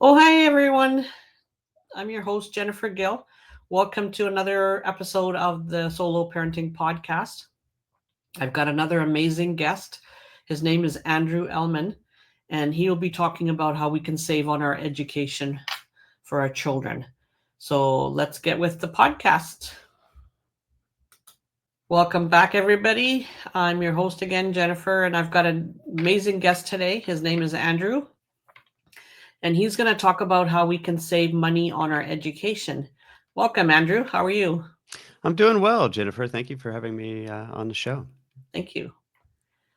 Oh, hi, everyone. I'm your host, Jennifer Gill. Welcome to another episode of the Solo Parenting Podcast. I've got another amazing guest. His name is Andrew Ellman, and he will be talking about how we can save on our education for our children. So let's get with the podcast. Welcome back, everybody. I'm your host again, Jennifer, and I've got an amazing guest today. His name is Andrew, and he's going to talk about how we can save money on our education. Welcome, Andrew. How are you? I'm doing well, Jennifer. Thank you for having me on the show. Thank you.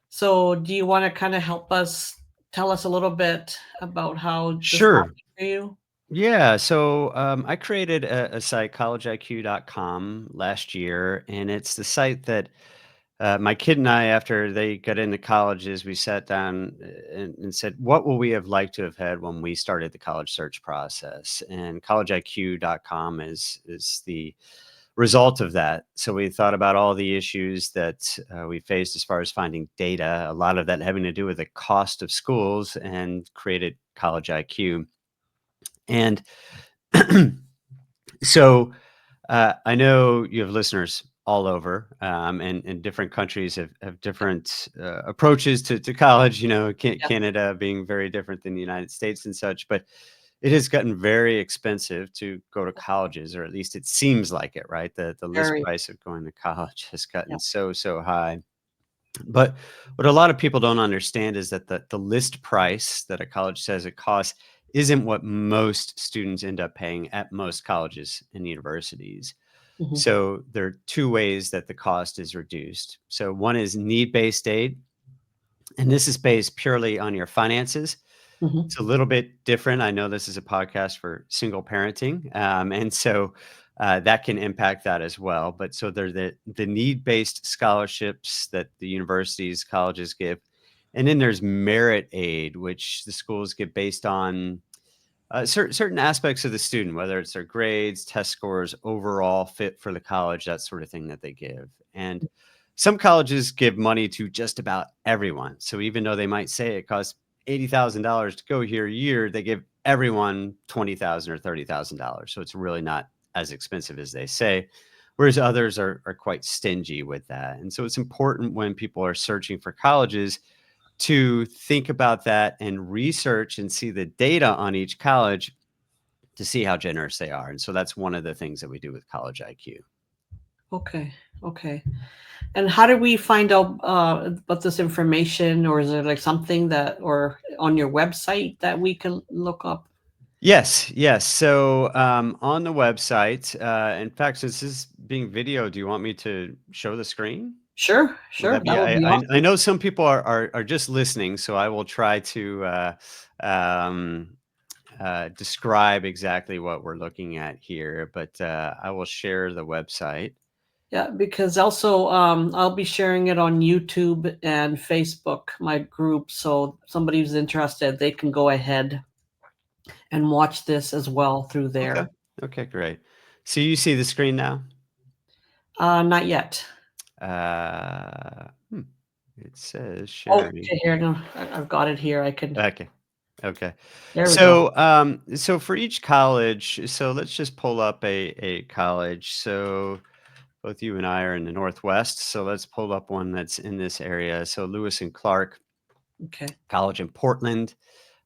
So, do you want to kind of help us tell us a little bit about how this Sure. happened for you? Yeah. So I created a site, collegeiq.com, last year, and it's the site that my kid and I, after they got into colleges, we sat down and said, what will we have liked to have had when we started the college search process? And collegeiq.com is the result of that. So we thought about all the issues that we faced as far as finding data, a lot of that having to do with the cost of schools, and created College IQ. And so I know you have listeners all over, and different countries have different approaches to college. Yeah, Canada being very different than the United States and such, but it has gotten very expensive to go to colleges, or at least it seems like it, right? The list very. price of going to college has Yeah. gotten so high. But what a lot of people don't understand is that the list price that a college says it costs isn't what most students end up paying at most colleges and universities. Hmm. So there are two ways that the cost is reduced. So one is need-based aid, and this is based purely on your finances. Hmm. It's a little bit different. I know this is a podcast for single parenting, and so that can impact that as well. But so they're the need-based scholarships that the universities, colleges give, and then there's merit aid, which the schools give based on certain aspects of the student, whether it's their grades, test scores, overall fit for the college, that sort of thing that they give. And some colleges give money to just about everyone. So even though they might say it costs $80,000 to go here a year, they give everyone $20,000 or $30,000. So it's really not as expensive as they say. Whereas others are quite stingy with that. And so it's important when people are searching for colleges to think about that and research and see the data on each college to see how generous they are. And so that's one of the things that we do with College IQ. Okay. Okay. And how do we find out about this information, or is it like something that, or on your website that we can look up? Yes, yes. So on the website, in fact, since this is being video, do you want me to show the screen? Sure. Would Sure. that That be? would be I awesome. know some people are just listening, so I will try to um, describe exactly what we're looking at here. But I will share the website. Yeah, because also I'll be sharing it on YouTube and Facebook, my group. So somebody who's interested, they can go ahead and watch this as well through Okay. there. Okay, great. So you see the screen now? Not yet. Uh, hmm, it says Oh, sharing. okay, here. No, I've got it here. I can. Okay. Okay. There we go. So for each college, so let's just pull up a college. So both you and I are in the Northwest. So let's pull up one that's in this area. So Lewis and Clark Okay. College in Portland.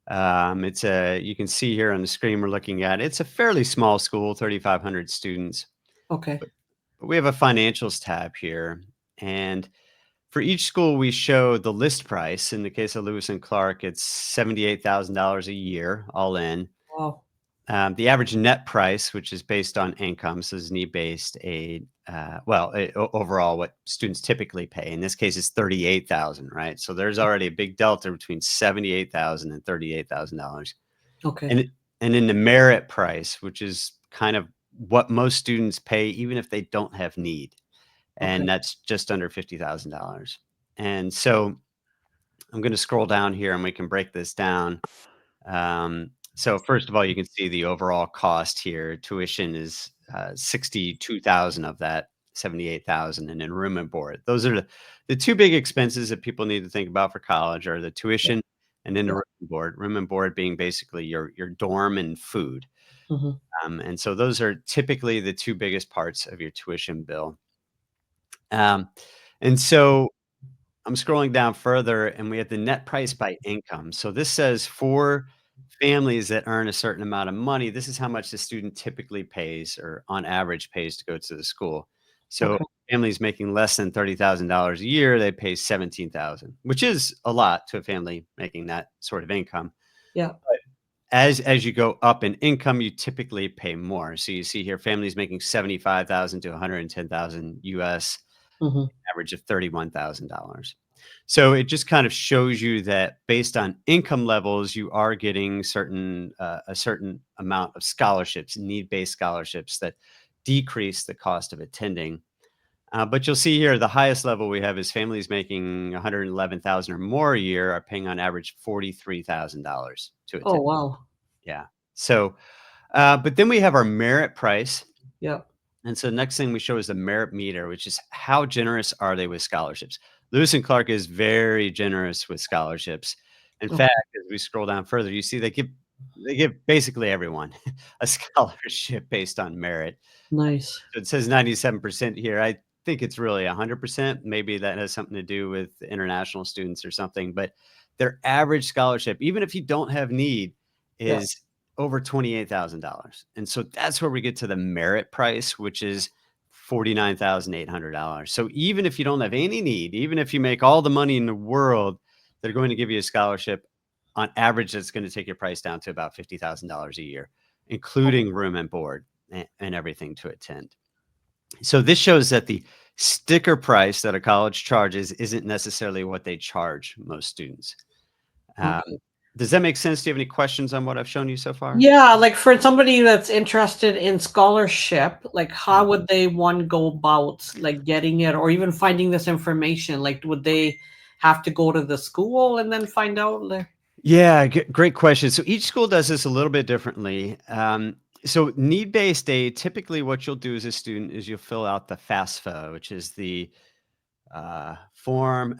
It's a you can see here on the screen we're looking at. It's a fairly small school, 3,500 students. Okay. But we have a financials tab here, and for each school, we show the list price. In the case of Lewis and Clark, it's $78,000 a year, all in. Wow. The average net price, which is based on income, so is need-based aid. Overall, what students typically pay in this case is 38,000, right? So there's already a big delta between 78,000 and $38,000, Okay. and and in the merit price, which is kind of what most students pay, even if they don't have need, Okay. and that's just under $50,000. And so I'm going to scroll down here, and we can break this down. So first of all, you can see the overall cost here. Tuition is 62,000 of that 78,000, and then room and board. Those are the two big expenses that people need to think about for college are the Yeah. tuition and then the Yeah. room and board being basically your dorm and food. Hmm. And so those are typically the two biggest parts of your tuition bill. Um, and so I'm scrolling down further and we have the net price by income. So this says for families that earn a certain amount of money, this is how much the student typically pays or on average pays to go to the school. So Okay. families making less than $30,000 a year, they pay 17,000, which is a lot to a family making that sort of income. Yeah. As you go up in income, you typically pay more. So you see here families making 75,000 to 110,000 US, Hmm. average of $31,000. So it just kind of shows you that based on income levels, you are getting a certain amount of scholarships, need-based scholarships that decrease the cost of attending. But you'll see here the highest level we have is families making 111,000 or more a year are paying on average $43,000 to Oh, attend. wow. Yeah. So, but then we have our merit price. Yeah. And so the next thing we show is the merit meter, which is how generous are they with scholarships. Lewis and Clark is very generous with scholarships. In fact, Okay. as we scroll down further, you see they give basically everyone a scholarship based on merit. Nice. So it says 97% here. I think it's really 100%. Maybe that has something to do with international students or something, but their average scholarship, even if you don't have need, Yeah. is over $28,000. And so that's where we get to the merit price, which is $49,800. So even if you don't have any need, even if you make all the money in the world, they're going to give you a scholarship on average that's going to take your price down to about $50,000 a year, including room and board and everything to attend. So this shows that the sticker price that a college charges isn't necessarily what they charge most students. Um, Okay. does that make sense? Do you have any questions on what I've shown you so far? Yeah, like for somebody that's interested in scholarship, like how Mhm. would they one go about like getting it or even finding this information? Like would they have to go to the school and then find out? Like, Yeah, great question. So each school does this a little bit differently. So need-based aid, typically what you'll do as a student is you'll fill out the FAFSA, which is the form.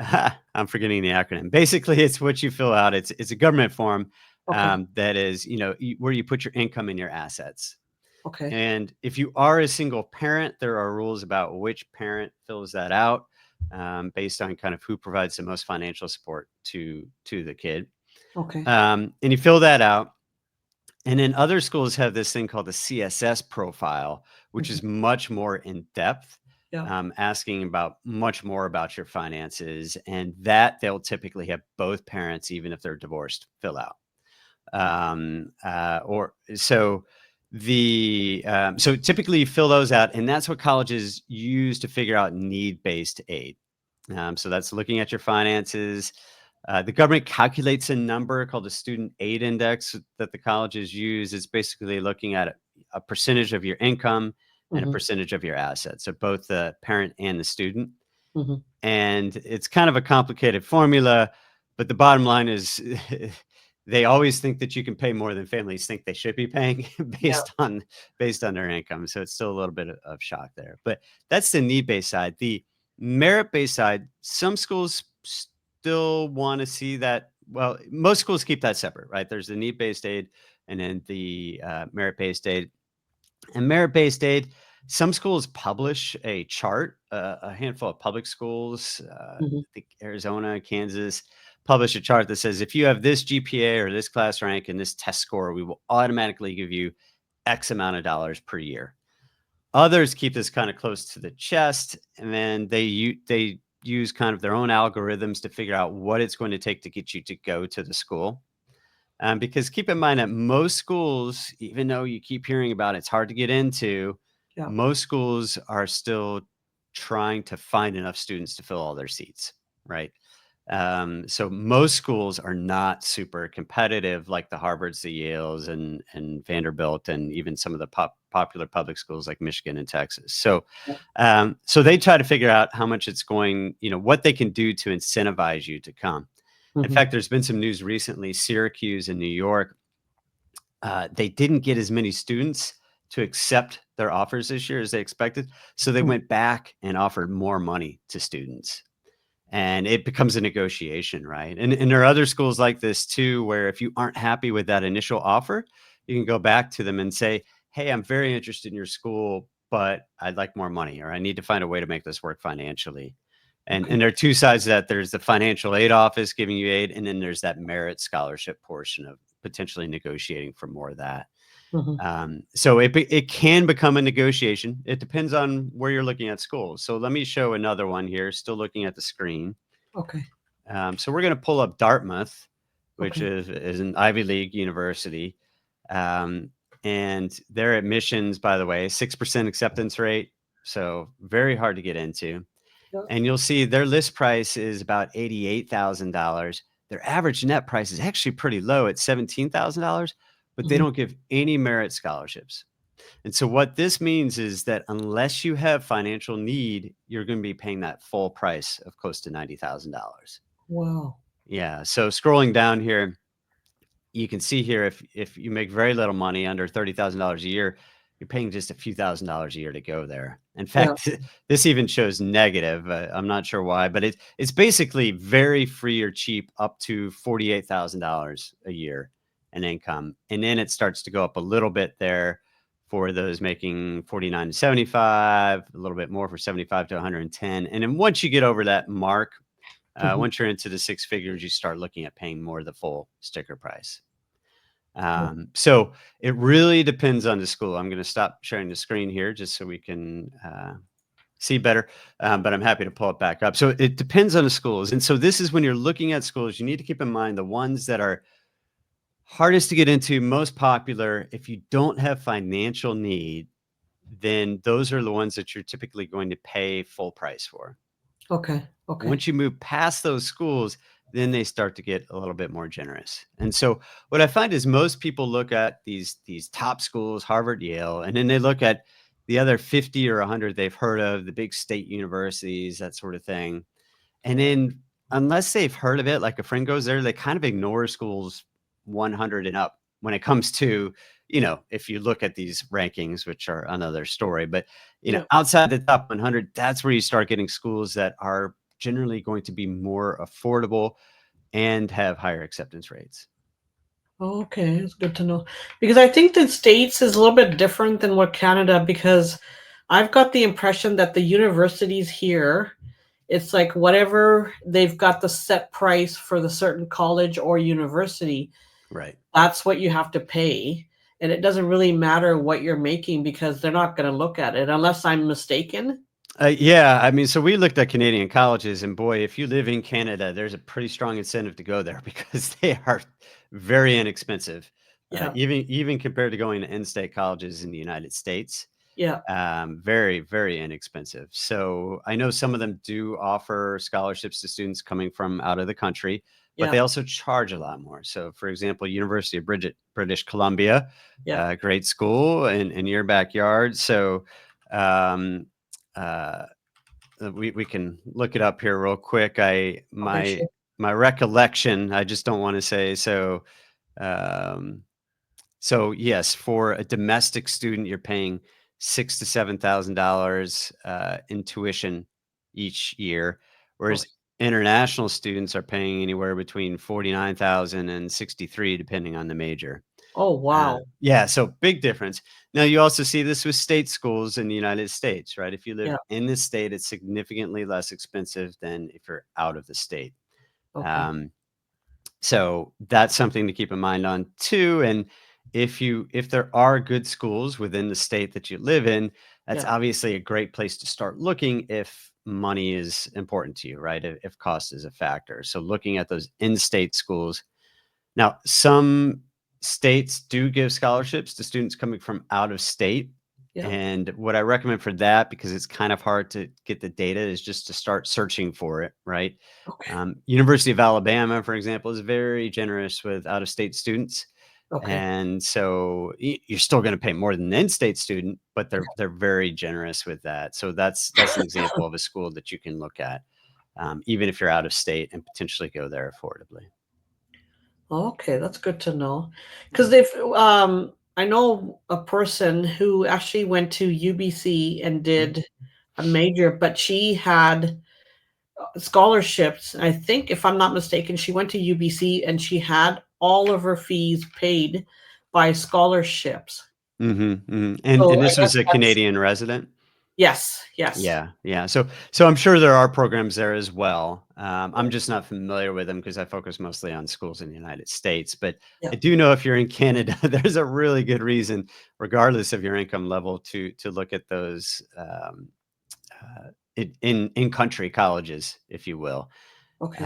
I'm forgetting the acronym. Basically, it's what you fill out. It's a government form okay, that is, where you put your income and your assets. okay, And if you are a single parent, there are rules about which parent fills that out based on kind of who provides the most financial support to the kid. okay. And you fill that out. And then other schools have this thing called the CSS profile, which Mhm. is much more in depth, Yeah. asking about much more about your finances. And that they'll typically have both parents, even if they're divorced, fill out. Or so so typically you fill those out, and that's what colleges use to figure out need-based aid. So that's looking at your finances. The government calculates a number called the student aid index that the colleges use. It's basically looking at a percentage of your income and a Hmm. percentage of your assets, so both the parent and the student. Hmm. And it's kind of a complicated formula, but the bottom line is they always think that you can pay more than families think they should be paying Yeah. based on their income. So it's still a little bit of shock there. But that's the need-based side. The merit-based side, some schools still want to see that. Well, most schools keep that separate, right? There's the need-based aid and then the merit-based aid. And merit-based aid, some schools publish a chart, a handful of public schools, Hmm. I think Arizona, Kansas, publish a chart that says if you have this GPA or this class rank and this test score, we will automatically give you X amount of dollars per year. Others keep this kind of close to the chest, and then they use kind of their own algorithms to figure out what it's going to take to get you to go to the school. Because keep in mind that most schools, even though you keep hearing about it's hard to get into, Yeah. most schools are still trying to find enough students to fill all their seats, right? So most schools are not super competitive like the Harvards, the Yales, and Vanderbilt, and even some of the popular public schools like Michigan and Texas. So they try to figure out how much it's going, what they can do to incentivize you to come. In Hmm. fact, there's been some news recently, Syracuse and New York, they didn't get as many students to accept their offers this year as they expected. So they went back and offered more money to students. and it becomes a negotiation, right? And there are other schools like this too, where if you aren't happy with that initial offer, you can go back to them and say, "Hey, I'm very interested in your school, but I'd like more money, or I need to find a way to make this work financially." And Okay. there are two sides to that. There's the financial aid office giving you aid, and then there's that merit scholarship portion of potentially negotiating for more of that. Hmm. So it can become a negotiation. It depends on where you're looking at schools. So let me show another one here. Still looking at the screen. Okay. So we're going to pull up Dartmouth, which Okay. is an Ivy League university, um, and their admissions, by the way, 6% acceptance rate. So very hard to get into. Yeah. And you'll see their list price is about $88,000. Their average net price is actually pretty low at $17,000, but they Hmm. don't give any merit scholarships. And so what this means is that unless you have financial need, you're going to be paying that full price of close to $90,000. Wow. Yeah. So scrolling down here, you can see here if you make very little money under $30,000 a year, you're paying just a few $1,000s a year to go there. In Yeah. fact, this even shows negative. I'm not sure why, but it's basically very free or cheap up to $48,000 a year in income, and then it starts to go up a little bit there for those making 49 to 75, a little bit more for 75 to 110, and then once you get over that mark, Hmm. once you're into the six figures, you start looking at paying more of the full sticker price. So it really depends on the school. I'm going to stop sharing the screen here just so we can see better, but I'm happy to pull it back up. So it depends on the schools. And so this is when you're looking at schools, you need to keep in mind the ones that are hardest to get into, most popular. If you don't have financial need, then those are the ones that you're typically going to pay full price for. Okay. Okay. Once you move past those schools, then they start to get a little bit more generous. And so what I find is most people look at these top schools, Harvard, Yale, and then they look at the other 50 or 100 they've heard of, the big state universities, that sort of thing. And then unless they've heard of it, like a friend goes there, they kind of ignore schools 100 and up when it comes to, if you look at these rankings, which are another story, but Yeah. outside the top 100, that's where you start getting schools that are generally going to be more affordable and have higher acceptance rates. Okay, it's good to know. Because I think the States is a little bit different than what Canada, because I've got the impression that the universities here, it's like whatever they've got the set price for the certain college or university, Right. that's what you have to pay. And it doesn't really matter what you're making because they're not going to look at it unless I'm mistaken. Yeah, I mean, so we looked at Canadian colleges, and boy, if you live in Canada, there's a pretty strong incentive to go there because they are very inexpensive, Yeah. even compared to going to in-state colleges in the United States. Yeah. Very, very inexpensive. So I know some of them do offer scholarships to students coming from out of the country, but Yeah. they also charge a lot more. So, for example, University of British Columbia, Yeah. great school in your backyard. So, um, uh, we can look it up here real quick. I Okay, my sure. my recollection. I just don't want to say so. Um, so yes, for a domestic student, you're paying $6,000 to $7,000 in tuition each year, whereas Okay. international students are paying anywhere between 49,000 and 63, depending on the major. Oh, wow. Yeah, so big difference. Now you also see this with state schools in the United States, right? If you live Yeah. in the state, it's significantly less expensive than if you're out of the state. Okay. Um, so that's something to keep in mind on too. And if there are good schools within the state that you live in, that's Yeah. obviously a great place to start looking if money is important to you, right? If cost is a factor. So looking at those in-state schools. Now, some states do give scholarships to students coming from out of state. Yeah. And what I recommend for that, because it's kind of hard to get the data, is just to start searching for it, right? Okay. University of Alabama, for example, is very generous with out of state students. Okay. And so you're still going to pay more than an in-state student, but they're very generous with that. So that's an example of a school that you can look at, even if you're out of state, and potentially go there affordably. Okay, that's good to know. Yeah. Because if I know a person who actually went to UBC and Mhm. did a major, but she had scholarships. I think, if I'm not mistaken, she went to UBC and she had all of her fees paid by scholarships. Mhm, mhm, So and I this guess was a that's Canadian resident? yes, yes, Yeah, yeah. So I'm sure there are programs there as well. I'm just not familiar with them because I focus mostly on schools in the United States. But yeah. I do know if you're in Canada, there's a really good reason, regardless of your income level, to look at those in country colleges, if you will. Okay,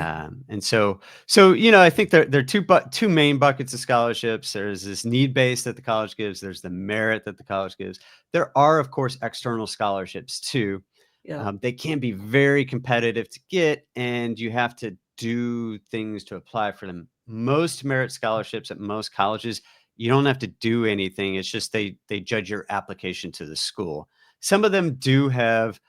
And so I think there are two main buckets of scholarships. There's this need base that the college gives. There's the merit that the college gives. There are, of course, external scholarships too. yeah, They can be very competitive to get, and you have to do things to apply for them. Most merit scholarships at most colleges, you don't have to do anything. It's just they judge your application to the school. Some of them do have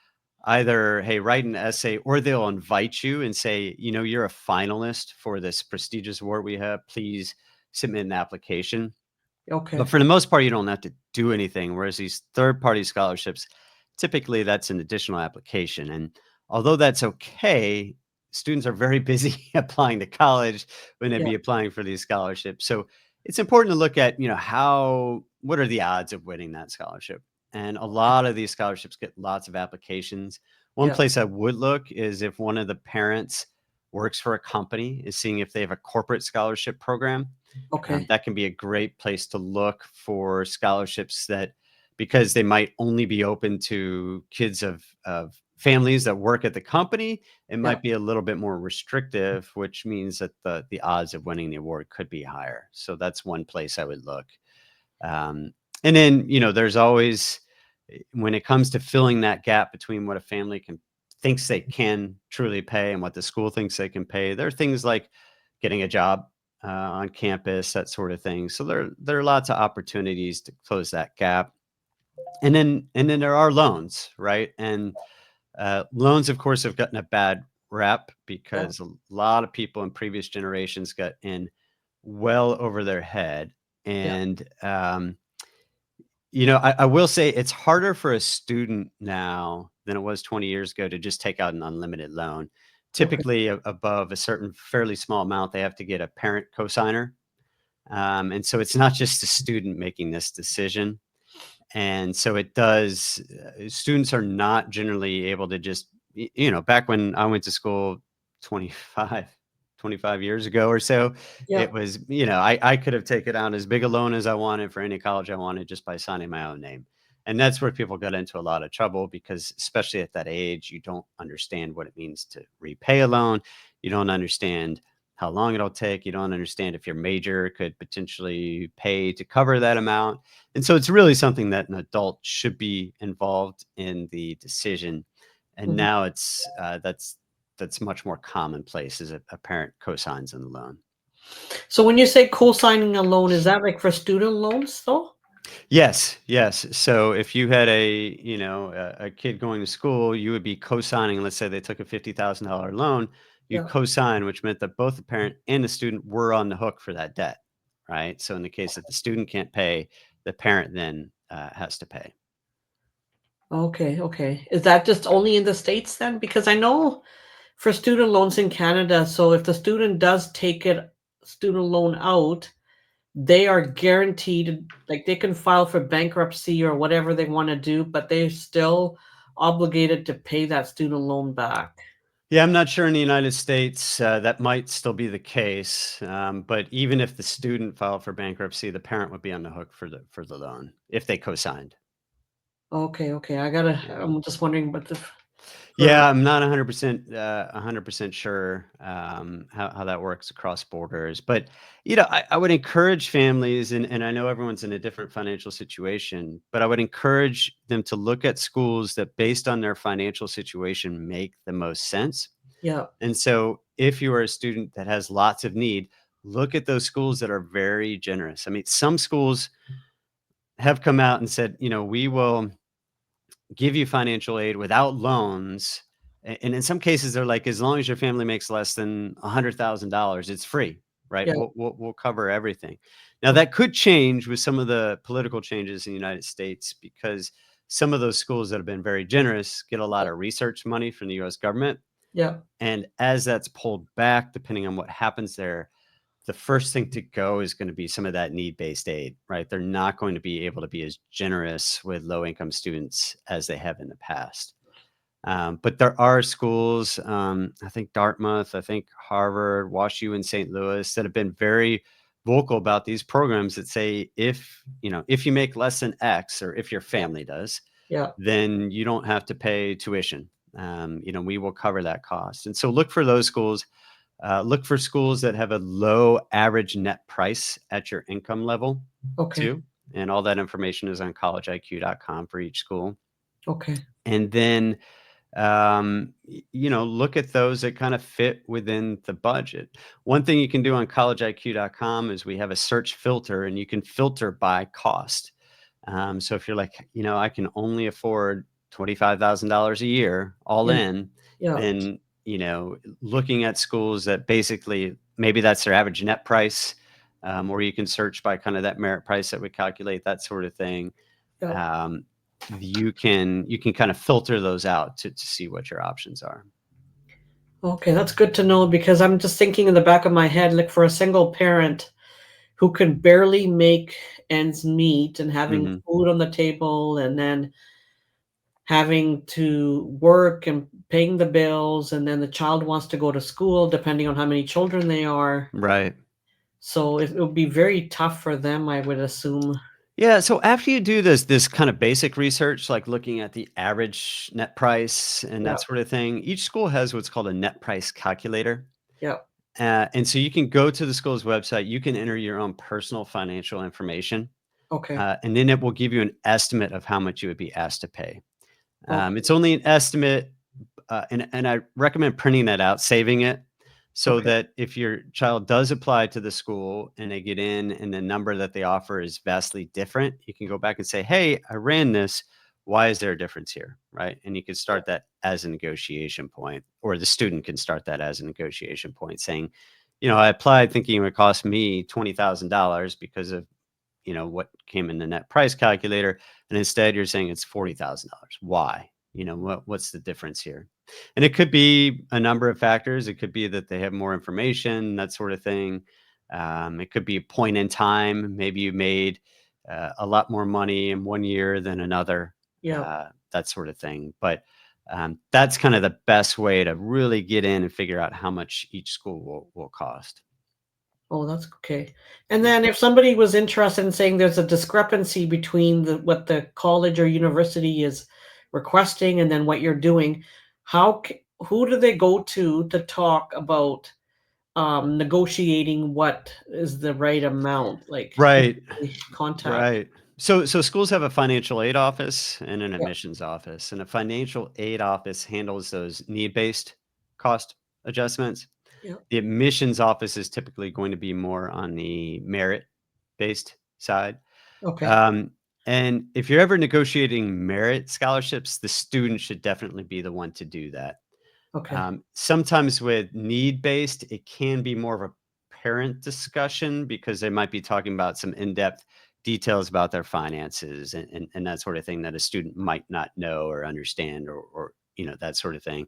either, hey, write an essay, or they'll invite you and say, you're a finalist for this prestigious award we have. Please submit an application. But okay, for the most part, you don't have to do anything. Whereas these third party scholarships, typically that's an additional application. And although that's okay, students are very busy applying to college when they yeah, be applying for these scholarships. So it's important to look at, what are the odds of winning that scholarship? And a lot of these scholarships get lots of applications. One yeah, place I would look is if one of the parents works for a company, is seeing if they have a corporate scholarship program. okay, That can be a great place to look for scholarships that, because they might only be open to kids of families that work at the company, it yeah. might be a little bit more restrictive, which means that the odds of winning the award could be higher. So that's one place I would look. Um, and then, there's always, when it comes to filling that gap between what a family can thinks they can truly pay and what the school thinks they can pay, there are things like getting a job on campus, that sort of thing. So there are lots of opportunities to close that gap. And then there are loans, right? And loans, of course, have gotten a bad rep Yeah. because a lot of people in previous generations got in well over their head. Yeah. And I will say it's harder for a student now than it was 20 years ago to just take out an unlimited loan. Okay. Typically, above a certain fairly small amount, they have to get a parent cosigner. And so it's not just the student making this decision. And so it does, students are not generally able to just, back when I went to school 25, 25 years ago or so, Yeah. it was, I could have taken out as big a loan as I wanted for any college I wanted just by signing my own name. And that's where people got into a lot of trouble because, especially at that age, you don't understand what it means to repay a loan. You don't understand how long it'll take. You don't understand if your major could potentially pay to cover that amount. And so it's really something that an adult should be involved in the decision. And Mhm. now that's much more commonplace as a parent cosigns on the loan. So when you say co-signing a loan, is that like for student loans though? Yes, yes. So if you had a kid going to school, you would be co-signing. Let's say they took a $50,000 loan, you Yeah. co-sign, which meant that both the parent and the student were on the hook for that debt, right? So in the case that the student can't pay, the parent then has to pay. Okay, okay. Is that just only in the States then? Because I know for student loans in Canada, so if the student does take it student loan out, they are guaranteed, like they can file for bankruptcy or whatever they want to do, but they're still obligated to pay that student loan back. Yeah, I'm not sure in the United States that might still be the case, but even if the student filed for bankruptcy, the parent would be on the hook for the loan if they co-signed. Okay, okay. I gotta. Yeah, I'm just wondering, but the for yeah, I'm not 100% sure how that works across borders, but I would encourage families, and I know everyone's in a different financial situation, but I would encourage them to look at schools that, based on their financial situation, make the most sense. yeah, And so if you are a student that has lots of need, look at those schools that are very generous. I mean, some schools have come out and said, we will give you financial aid without loans. And in some cases, they're like, as long as your family makes less than $100,000, it's free, right? yeah. We'll cover everything. Now, Okay, that could change with some of the political changes in the United States because some of those schools that have been very generous get a lot of research money from the US government. Yeah. And as that's pulled back, depending on what happens there, the first thing to go is going to be some of that need-based aid, right? They're not going to be able to be as generous with low-income students as they have in the past. But there are schools, I think Dartmouth, I think Harvard, WashU, and St. Louis that have been very vocal about these programs that say if you make less than X, or if your Yeah. family does, Yeah. then you don't have to pay tuition. We will cover that cost. And so look for those schools. Look for schools that have a low average net price at your income level Okay. too. And all that information is on collegeiq.com for each school. Okay. And then look at those that kind of fit within the budget. One thing you can do on collegeiq.com is we have a search filter, and you can filter by cost. So if you're like, I can only afford $25,000 a year all Yeah. in, Yeah. then, looking at schools that basically maybe that's their average net price, or you can search by kind of that merit price that we calculate, that sort of thing. Yeah. Um, you can kind of filter those out to see what your options are. Okay, that's good to know because I'm just thinking in the back of my head, like for a single parent who can barely make ends meet and having Mhm. food on the table and then having to work and paying the bills and then the child wants to go to school depending on how many children they are. Right. So it would be very tough for them, I would assume. Yeah, so after you do this kind of basic research, like looking at the average net price and Yeah. that sort of thing, each school has what's called a net price calculator. Yeah. And so you can go to the school's website, you can enter your own personal financial information, Okay. and then it will give you an estimate of how much you would be asked to pay. It's Okay. only an estimate, and I recommend printing that out, saving it, so Okay. that if your child does apply to the school and they get in and the number that they offer is vastly different, you can go back and say, "Hey, I ran this. Why is there a difference here?" Right? And you can start that as a negotiation point, or the student can start that as a negotiation point, saying, "I applied thinking it would cost me $20,000 because of what came in the net price calculator, and instead you're saying it's $40,000. Why? What's the difference here?" And it could be a number of factors. It could be that they have more information, that sort of thing. It could be a point in time. Maybe you made a lot more money in one year than another, Yeah. that sort of thing. But that's kind of the best way to really get in and figure out how much each school will cost. Oh, that's okay. And then if somebody was interested in saying there's a discrepancy between what the college or university is requesting and then what you're doing, who do they go to talk about negotiating what is the right amount? Like who Right. do they contact? Right. So schools have a financial aid office and an Yeah. admissions office, and a financial aid office handles those need-based cost adjustments. Yeah. The admissions office is typically going to be more on the merit-based side. Okay. Um, and if you're ever negotiating merit scholarships, the student should definitely be the one to do that. Okay. Sometimes with need based, it can be more of a parent discussion because they might be talking about some in depth details about their finances and that sort of thing that a student might not know or understand, or that sort of thing.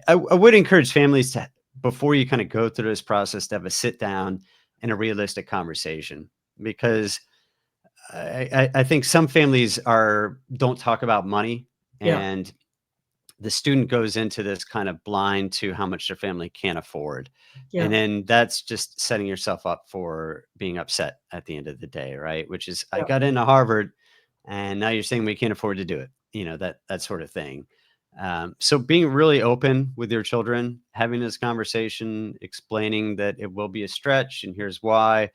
I would encourage families to, before you kind of go through this process, to have a sit down and a realistic conversation, because I think some families don't talk about money, Yeah. and the student goes into this kind of blind to how much their family can't afford. And Yeah. then that's just setting yourself up for being upset at the end of the day, right? Which is, I Yeah. got into Harvard and now you're saying we can't afford to do it, that sort of thing. So being really open with your children, having this conversation, explaining that it will be a stretch and here's why,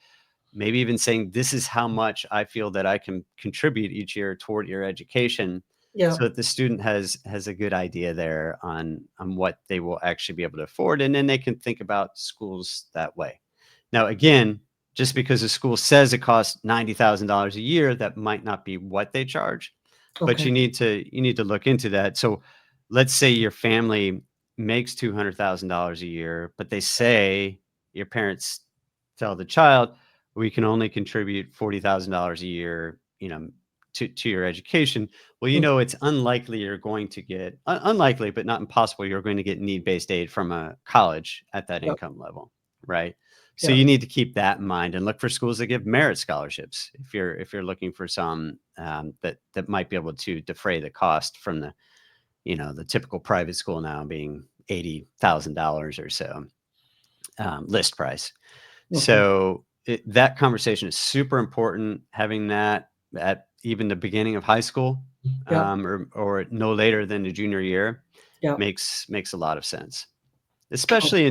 maybe even saying this is how much I feel that I can contribute each year toward your education, Yeah. so that the student has a good idea there on what they will actually be able to afford, and then they can think about schools that way. Now again, just because a school says it costs $90,000 a year, that might not be what they charge, but Okay. you need to look into that. So let's say your family makes $200,000 a year, but they say, your parents tell the child, we can only contribute $40,000 a year, to your education. Well, Mm. it's unlikely you're going to get unlikely, but not impossible. You're going to get need-based aid from a college at that Yeah. income level, right? So Yeah. you need to keep that in mind and look for schools that give merit scholarships if you're looking for some that might be able to defray the cost from the typical private school now being $80,000 or so list price. Okay. So that conversation is super important. Having that at even the beginning of high school, Yeah. or no later than the junior year, Yeah. makes a lot of sense, Oh, especially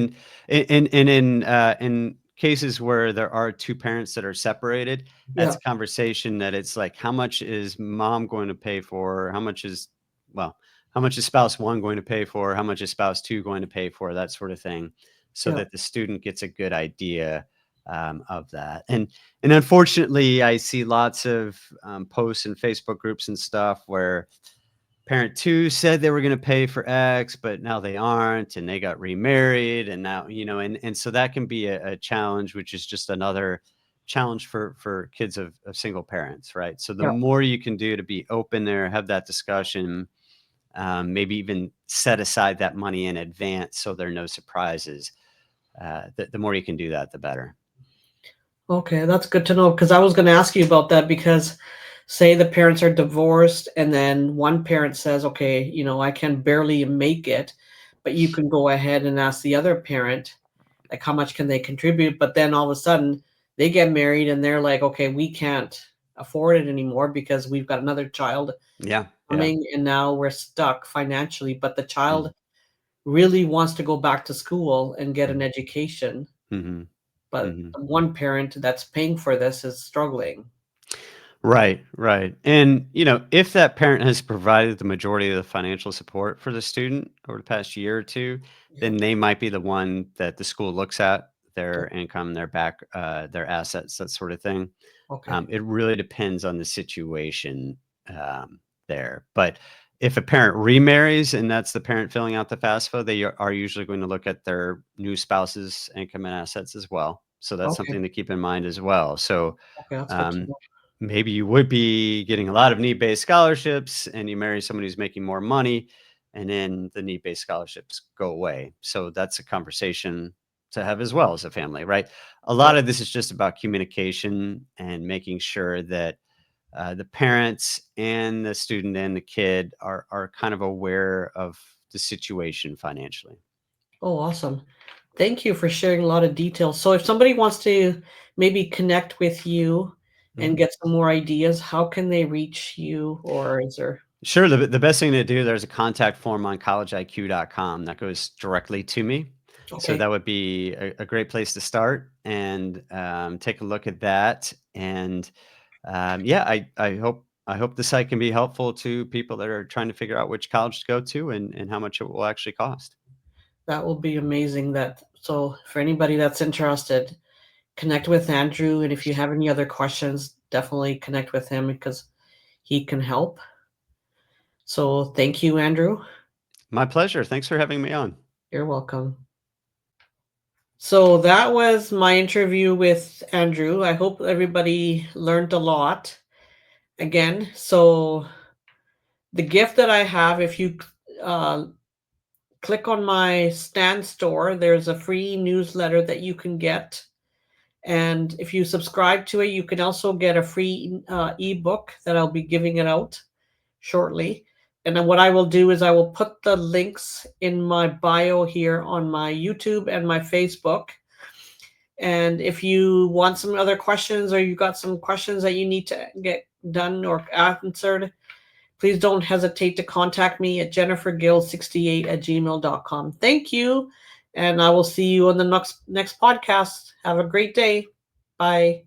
in cases where there are two parents that are separated. That's yeah. a conversation that it's like, how much is mom going to pay for? Well, how much is spouse one going to pay for? How much is spouse two going to pay for? That sort of thing, so Yeah. that the student gets a good idea of that. And unfortunately, I see lots of posts in Facebook groups and stuff where parent two said they were going to pay for X, but now they aren't, and they got remarried, and now and so that can be a challenge, which is just another challenge for kids of single parents, right? So the Yeah. more you can do to be open there, have that discussion, maybe even set aside that money in advance so there are no surprises. The more you can do that, the better. Okay, that's good to know because I was going to ask you about that because say the parents are divorced and then one parent says, "Okay, I can barely make it," but you can go ahead and ask the other parent like how much can they contribute, but then all of a sudden they get married and they're like, "Okay, we can't afford it anymore because we've got another child Yeah, yeah. coming and now we're stuck financially, but the Mhm, child really wants to go back to school and get an mhm, education." mhm, But mhm. the one parent that's paying for this is struggling. Right, right. And, if that parent has provided the majority of the financial support for the student over the past year or two, Yeah. then they might be the one that the school looks at Okay. their income, their assets, that sort of thing. Okay. It really depends on the situation there. But if a parent remarries and that's the parent filling out the FAFSA, they are usually going to look at their new spouse's income and assets as well. So that's Okay. something to keep in mind as well. So, Okay. That's good to um, know. maybe you would be getting a lot of need-based scholarships and you marry somebody who's making more money and then the need-based scholarships go away. So that's a conversation to have as well as a family, right? A Yeah. lot of this is just about communication and making sure that the parents and the student and the kid are kind of aware of the situation financially. Oh, awesome. Thank you for sharing a lot of details. So if somebody wants to maybe connect with you and Mhm. get some more ideas, how can they reach you or is there Sure. The best thing to do, there's a contact form on collegeiq.com that goes directly to me. So okay. that would be a great place to start and take a look at that. And yeah, I hope the site can be helpful to people that are trying to figure out which college to go to and how much it will actually cost. That will be amazing that so for anybody that's interested, connect with Andrew and if you have any other questions, definitely connect with him because he can help. So thank you, Andrew. My pleasure. Thanks for having me on. You're welcome. So that was my interview with Andrew. I hope everybody learned a lot again. So the gift that I have, if you uh, click on my Stan.store, there's a free newsletter that you can get. And if you subscribe to it, you can also get a free ebook that I'll be giving it out shortly. And then what I will do is I will put the links in my bio here on my YouTube and my Facebook. And if you want some other questions or you got some questions that you need to get done or answered, please don't hesitate to contact me at jennifergill68@gmail.com. Thank you. And I will see you on the next podcast. Have a great day. Bye.